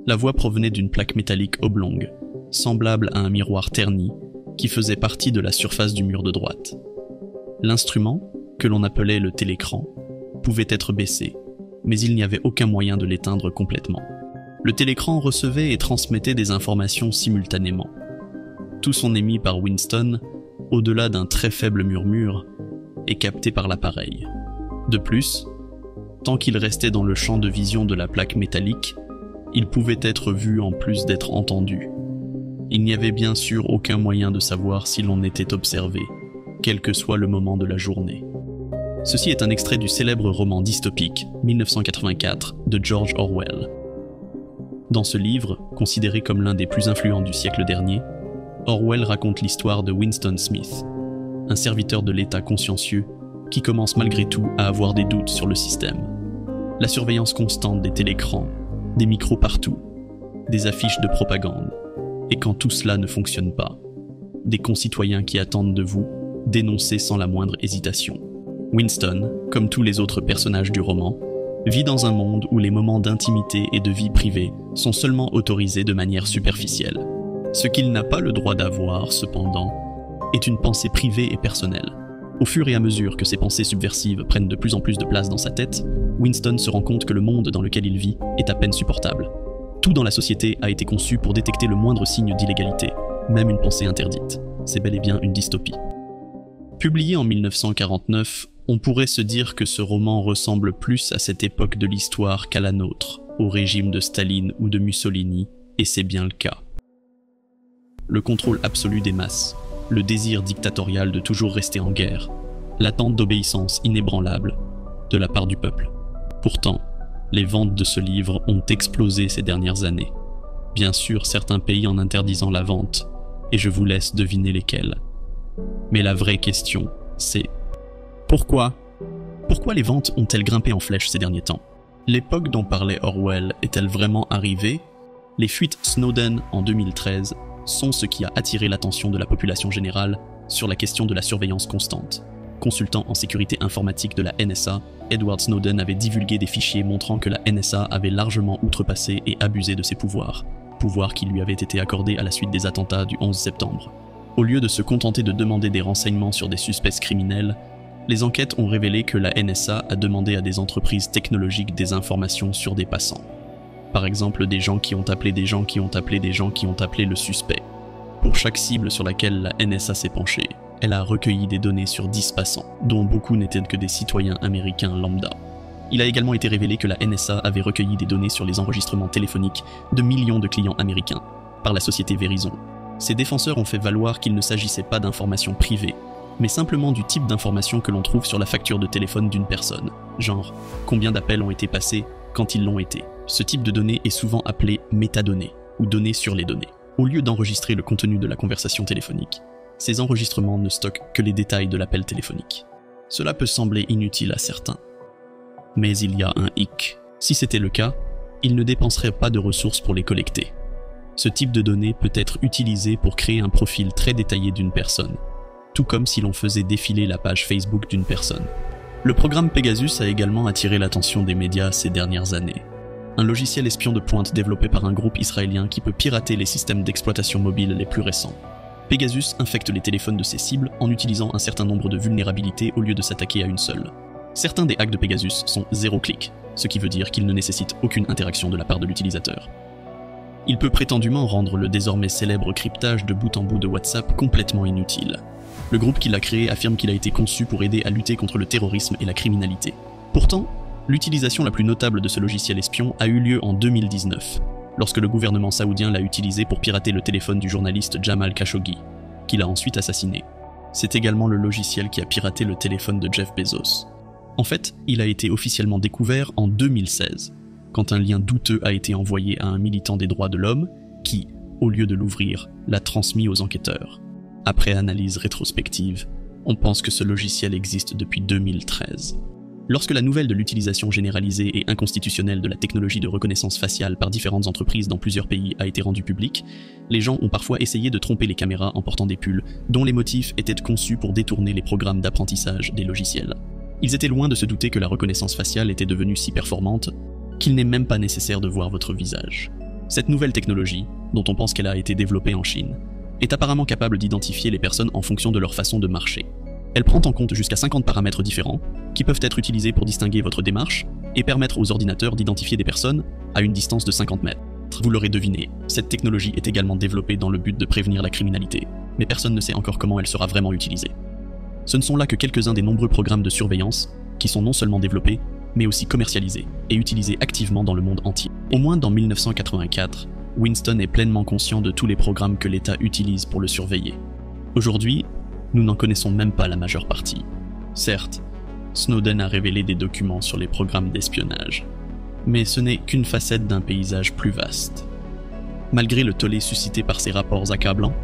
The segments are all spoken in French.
La voix provenait d'une plaque métallique oblongue, semblable à un miroir terni, qui faisait partie de la surface du mur de droite. L'instrument, que l'on appelait le télécran, pouvait être baissé, mais il n'y avait aucun moyen de l'éteindre complètement. Le télécran recevait et transmettait des informations simultanément. Tout son émis par Winston, au-delà d'un très faible murmure, est capté par l'appareil. De plus, tant qu'il restait dans le champ de vision de la plaque métallique, il pouvait être vu en plus d'être entendu. Il n'y avait bien sûr aucun moyen de savoir si l'on était observé, quel que soit le moment de la journée. Ceci est un extrait du célèbre roman dystopique 1984 de George Orwell. Dans ce livre, considéré comme l'un des plus influents du siècle dernier, Orwell raconte l'histoire de Winston Smith, un serviteur de l'État consciencieux qui commence malgré tout à avoir des doutes sur le système. La surveillance constante des télécrans, des micros partout, des affiches de propagande, et quand tout cela ne fonctionne pas, des concitoyens qui attendent de vous dénoncer sans la moindre hésitation. Winston, comme tous les autres personnages du roman, vit dans un monde où les moments d'intimité et de vie privée sont seulement autorisés de manière superficielle. Ce qu'il n'a pas le droit d'avoir, cependant, est une pensée privée et personnelle. Au fur et à mesure que ces pensées subversives prennent de plus en plus de place dans sa tête, Winston se rend compte que le monde dans lequel il vit est à peine supportable. Tout dans la société a été conçu pour détecter le moindre signe d'illégalité, même une pensée interdite. C'est bel et bien une dystopie. Publié en 1949, on pourrait se dire que ce roman ressemble plus à cette époque de l'histoire qu'à la nôtre, au régime de Staline ou de Mussolini, et c'est bien le cas. Le contrôle absolu des masses, le désir dictatorial de toujours rester en guerre, l'attente d'obéissance inébranlable de la part du peuple. Pourtant, les ventes de ce livre ont explosé ces dernières années. Bien sûr, certains pays en interdisant la vente, et je vous laisse deviner lesquels. Mais la vraie question, c'est pourquoi les ventes ont-elles grimpé en flèche ces derniers temps? L'époque dont parlait Orwell est-elle vraiment arrivée? Les fuites Snowden en 2013 sont ce qui a attiré l'attention de la population générale sur la question de la surveillance constante. Consultant en sécurité informatique de la NSA, Edward Snowden avait divulgué des fichiers montrant que la NSA avait largement outrepassé et abusé de ses pouvoirs qui lui avaient été accordés à la suite des attentats du 11 septembre. Au lieu de se contenter de demander des renseignements sur des suspects criminels, les enquêtes ont révélé que la NSA a demandé à des entreprises technologiques des informations sur des passants. Par exemple, des gens qui ont appelé des gens qui ont appelé des gens qui ont appelé le suspect. Pour chaque cible sur laquelle la NSA s'est penchée, elle a recueilli des données sur 10 passants, dont beaucoup n'étaient que des citoyens américains lambda. Il a également été révélé que la NSA avait recueilli des données sur les enregistrements téléphoniques de millions de clients américains, par la société Verizon. Ces défenseurs ont fait valoir qu'il ne s'agissait pas d'informations privées, mais simplement du type d'informations que l'on trouve sur la facture de téléphone d'une personne, genre combien d'appels ont été passés quand ils l'ont été. Ce type de données est souvent appelé métadonnées, ou données sur les données. Au lieu d'enregistrer le contenu de la conversation téléphonique, ces enregistrements ne stockent que les détails de l'appel téléphonique. Cela peut sembler inutile à certains. Mais il y a un hic. Si c'était le cas, ils ne dépenseraient pas de ressources pour les collecter. Ce type de données peut être utilisé pour créer un profil très détaillé d'une personne, tout comme si l'on faisait défiler la page Facebook d'une personne. Le programme Pegasus a également attiré l'attention des médias ces dernières années. Un logiciel espion de pointe développé par un groupe israélien qui peut pirater les systèmes d'exploitation mobile les plus récents. Pegasus infecte les téléphones de ses cibles en utilisant un certain nombre de vulnérabilités au lieu de s'attaquer à une seule. Certains des hacks de Pegasus sont zéro clic, ce qui veut dire qu'ils ne nécessitent aucune interaction de la part de l'utilisateur. Il peut prétendument rendre le désormais célèbre cryptage de bout en bout de WhatsApp complètement inutile. Le groupe qui l'a créé affirme qu'il a été conçu pour aider à lutter contre le terrorisme et la criminalité. Pourtant, l'utilisation la plus notable de ce logiciel espion a eu lieu en 2019, lorsque le gouvernement saoudien l'a utilisé pour pirater le téléphone du journaliste Jamal Khashoggi, qu'il a ensuite assassiné. C'est également le logiciel qui a piraté le téléphone de Jeff Bezos. En fait, il a été officiellement découvert en 2016, quand un lien douteux a été envoyé à un militant des droits de l'homme qui, au lieu de l'ouvrir, l'a transmis aux enquêteurs. Après analyse rétrospective, on pense que ce logiciel existe depuis 2013. Lorsque la nouvelle de l'utilisation généralisée et inconstitutionnelle de la technologie de reconnaissance faciale par différentes entreprises dans plusieurs pays a été rendue publique, les gens ont parfois essayé de tromper les caméras en portant des pulls dont les motifs étaient conçus pour détourner les programmes d'apprentissage des logiciels. Ils étaient loin de se douter que la reconnaissance faciale était devenue si performante qu'il n'est même pas nécessaire de voir votre visage. Cette nouvelle technologie, dont on pense qu'elle a été développée en Chine, est apparemment capable d'identifier les personnes en fonction de leur façon de marcher. Elle prend en compte jusqu'à 50 paramètres différents qui peuvent être utilisés pour distinguer votre démarche et permettre aux ordinateurs d'identifier des personnes à une distance de 50 mètres. Vous l'aurez deviné, cette technologie est également développée dans le but de prévenir la criminalité, mais personne ne sait encore comment elle sera vraiment utilisée. Ce ne sont là que quelques-uns des nombreux programmes de surveillance qui sont non seulement développés, mais aussi commercialisés et utilisés activement dans le monde entier. Au moins dans 1984, Winston est pleinement conscient de tous les programmes que l'État utilise pour le surveiller. Aujourd'hui, nous n'en connaissons même pas la majeure partie. Certes, Snowden a révélé des documents sur les programmes d'espionnage, mais ce n'est qu'une facette d'un paysage plus vaste. Malgré le tollé suscité par ces rapports accablants,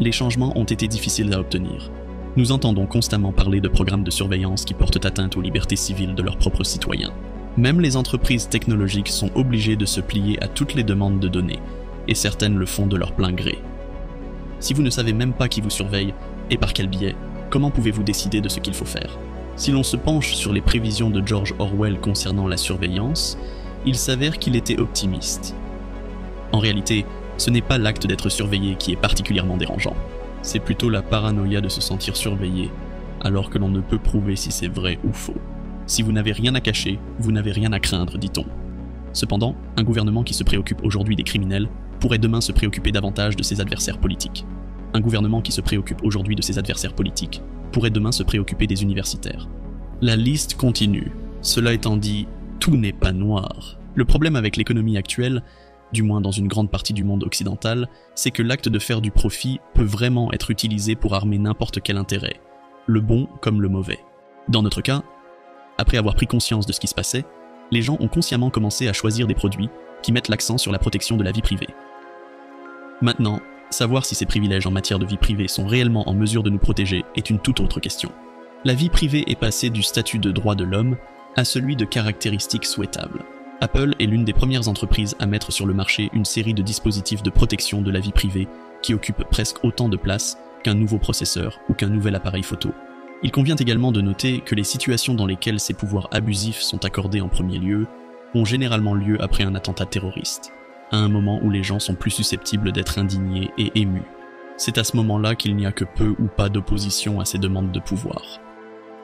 les changements ont été difficiles à obtenir. Nous entendons constamment parler de programmes de surveillance qui portent atteinte aux libertés civiles de leurs propres citoyens. Même les entreprises technologiques sont obligées de se plier à toutes les demandes de données, et certaines le font de leur plein gré. Si vous ne savez même pas qui vous surveille, et par quel biais, comment pouvez-vous décider de ce qu'il faut faire ? Si l'on se penche sur les prévisions de George Orwell concernant la surveillance, il s'avère qu'il était optimiste. En réalité, ce n'est pas l'acte d'être surveillé qui est particulièrement dérangeant. C'est plutôt la paranoïa de se sentir surveillé, alors que l'on ne peut prouver si c'est vrai ou faux. Si vous n'avez rien à cacher, vous n'avez rien à craindre, dit-on. Cependant, un gouvernement qui se préoccupe aujourd'hui des criminels pourrait demain se préoccuper davantage de ses adversaires politiques. Un gouvernement qui se préoccupe aujourd'hui de ses adversaires politiques pourrait demain se préoccuper des universitaires. La liste continue. Cela étant dit, tout n'est pas noir. Le problème avec l'économie actuelle, du moins dans une grande partie du monde occidental, c'est que l'acte de faire du profit peut vraiment être utilisé pour armer n'importe quel intérêt, le bon comme le mauvais. Dans notre cas, après avoir pris conscience de ce qui se passait, les gens ont consciemment commencé à choisir des produits qui mettent l'accent sur la protection de la vie privée. Maintenant, savoir si ces privilèges en matière de vie privée sont réellement en mesure de nous protéger est une toute autre question. La vie privée est passée du statut de droit de l'homme à celui de caractéristiques souhaitables. Apple est l'une des premières entreprises à mettre sur le marché une série de dispositifs de protection de la vie privée qui occupent presque autant de place qu'un nouveau processeur ou qu'un nouvel appareil photo. Il convient également de noter que les situations dans lesquelles ces pouvoirs abusifs sont accordés en premier lieu ont généralement lieu après un attentat terroriste, à un moment où les gens sont plus susceptibles d'être indignés et émus. C'est à ce moment-là qu'il n'y a que peu ou pas d'opposition à ces demandes de pouvoir.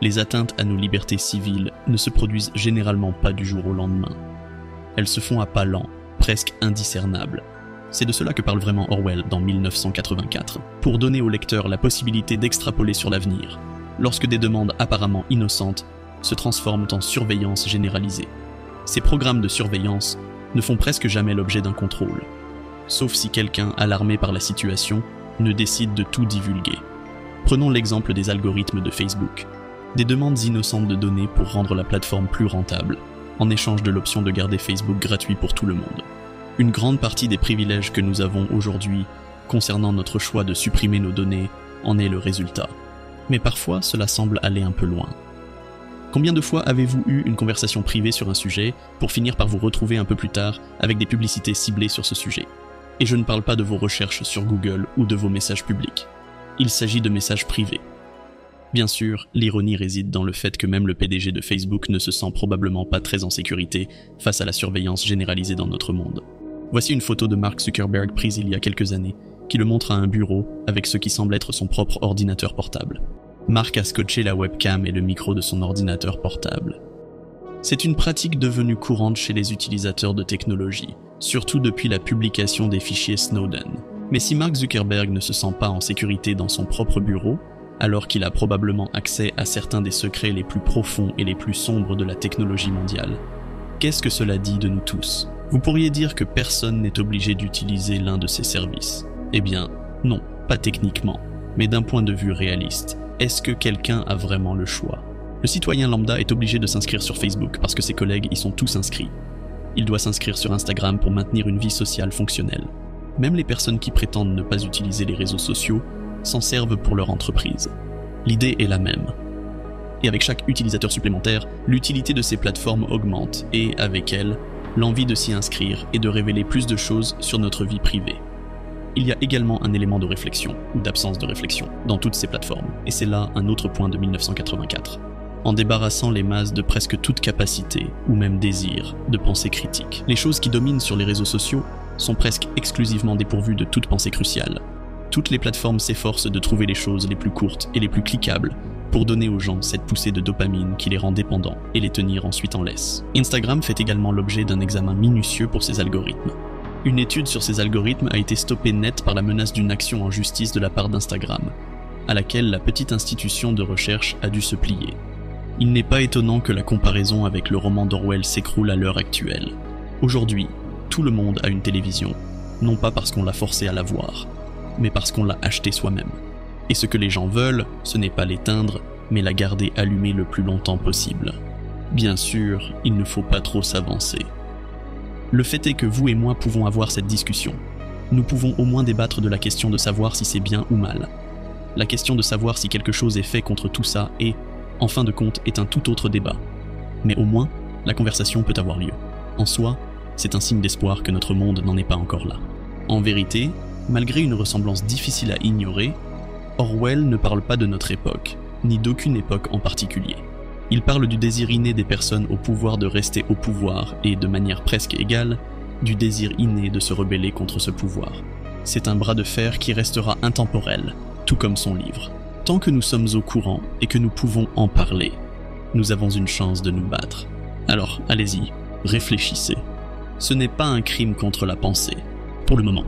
Les atteintes à nos libertés civiles ne se produisent généralement pas du jour au lendemain. Elles se font à pas lents, presque indiscernables. C'est de cela que parle vraiment Orwell dans 1984, pour donner au lecteur la possibilité d'extrapoler sur l'avenir, lorsque des demandes apparemment innocentes se transforment en surveillance généralisée. Ces programmes de surveillance ne font presque jamais l'objet d'un contrôle, sauf si quelqu'un, alarmé par la situation, ne décide de tout divulguer. Prenons l'exemple des algorithmes de Facebook. Des demandes innocentes de données pour rendre la plateforme plus rentable, en échange de l'option de garder Facebook gratuit pour tout le monde. Une grande partie des privilèges que nous avons aujourd'hui concernant notre choix de supprimer nos données en est le résultat. Mais parfois, cela semble aller un peu loin. Combien de fois avez-vous eu une conversation privée sur un sujet pour finir par vous retrouver un peu plus tard avec des publicités ciblées sur ce sujet ? Et je ne parle pas de vos recherches sur Google ou de vos messages publics. Il s'agit de messages privés. Bien sûr, l'ironie réside dans le fait que même le PDG de Facebook ne se sent probablement pas très en sécurité face à la surveillance généralisée dans notre monde. Voici une photo de Mark Zuckerberg prise il y a quelques années, qui le montre à un bureau avec ce qui semble être son propre ordinateur portable. Mark a scotché la webcam et le micro de son ordinateur portable. C'est une pratique devenue courante chez les utilisateurs de technologie, surtout depuis la publication des fichiers Snowden. Mais si Mark Zuckerberg ne se sent pas en sécurité dans son propre bureau, alors qu'il a probablement accès à certains des secrets les plus profonds et les plus sombres de la technologie mondiale, qu'est-ce que cela dit de nous tous ? Vous pourriez dire que personne n'est obligé d'utiliser l'un de ces services. Eh bien, non, pas techniquement, mais d'un point de vue réaliste. Est-ce que quelqu'un a vraiment le choix ? Le citoyen lambda est obligé de s'inscrire sur Facebook parce que ses collègues y sont tous inscrits. Il doit s'inscrire sur Instagram pour maintenir une vie sociale fonctionnelle. Même les personnes qui prétendent ne pas utiliser les réseaux sociaux s'en servent pour leur entreprise. L'idée est la même. Et avec chaque utilisateur supplémentaire, l'utilité de ces plateformes augmente et, avec elle, l'envie de s'y inscrire et de révéler plus de choses sur notre vie privée. Il y a également un élément de réflexion, ou d'absence de réflexion, dans toutes ces plateformes, et c'est là un autre point de 1984. En débarrassant les masses de presque toute capacité, ou même désir, de pensée critique. Les choses qui dominent sur les réseaux sociaux sont presque exclusivement dépourvues de toute pensée cruciale. Toutes les plateformes s'efforcent de trouver les choses les plus courtes et les plus cliquables pour donner aux gens cette poussée de dopamine qui les rend dépendants et les tenir ensuite en laisse. Instagram fait également l'objet d'un examen minutieux pour ses algorithmes. Une étude sur ces algorithmes a été stoppée net par la menace d'une action en justice de la part d'Instagram, à laquelle la petite institution de recherche a dû se plier. Il n'est pas étonnant que la comparaison avec le roman d'Orwell s'écroule à l'heure actuelle. Aujourd'hui, tout le monde a une télévision, non pas parce qu'on l'a forcé à la voir, mais parce qu'on l'a achetée soi-même. Et ce que les gens veulent, ce n'est pas l'éteindre, mais la garder allumée le plus longtemps possible. Bien sûr, il ne faut pas trop s'avancer. Le fait est que vous et moi pouvons avoir cette discussion. Nous pouvons au moins débattre de la question de savoir si c'est bien ou mal. La question de savoir si quelque chose est fait contre tout ça est, en fin de compte, est un tout autre débat. Mais au moins, la conversation peut avoir lieu. En soi, c'est un signe d'espoir que notre monde n'en est pas encore là. En vérité, malgré une ressemblance difficile à ignorer, Orwell ne parle pas de notre époque, ni d'aucune époque en particulier. Il parle du désir inné des personnes au pouvoir de rester au pouvoir et, de manière presque égale, du désir inné de se rebeller contre ce pouvoir. C'est un bras de fer qui restera intemporel, tout comme son livre. Tant que nous sommes au courant et que nous pouvons en parler, nous avons une chance de nous battre. Alors, allez-y, réfléchissez. Ce n'est pas un crime contre la pensée, pour le moment.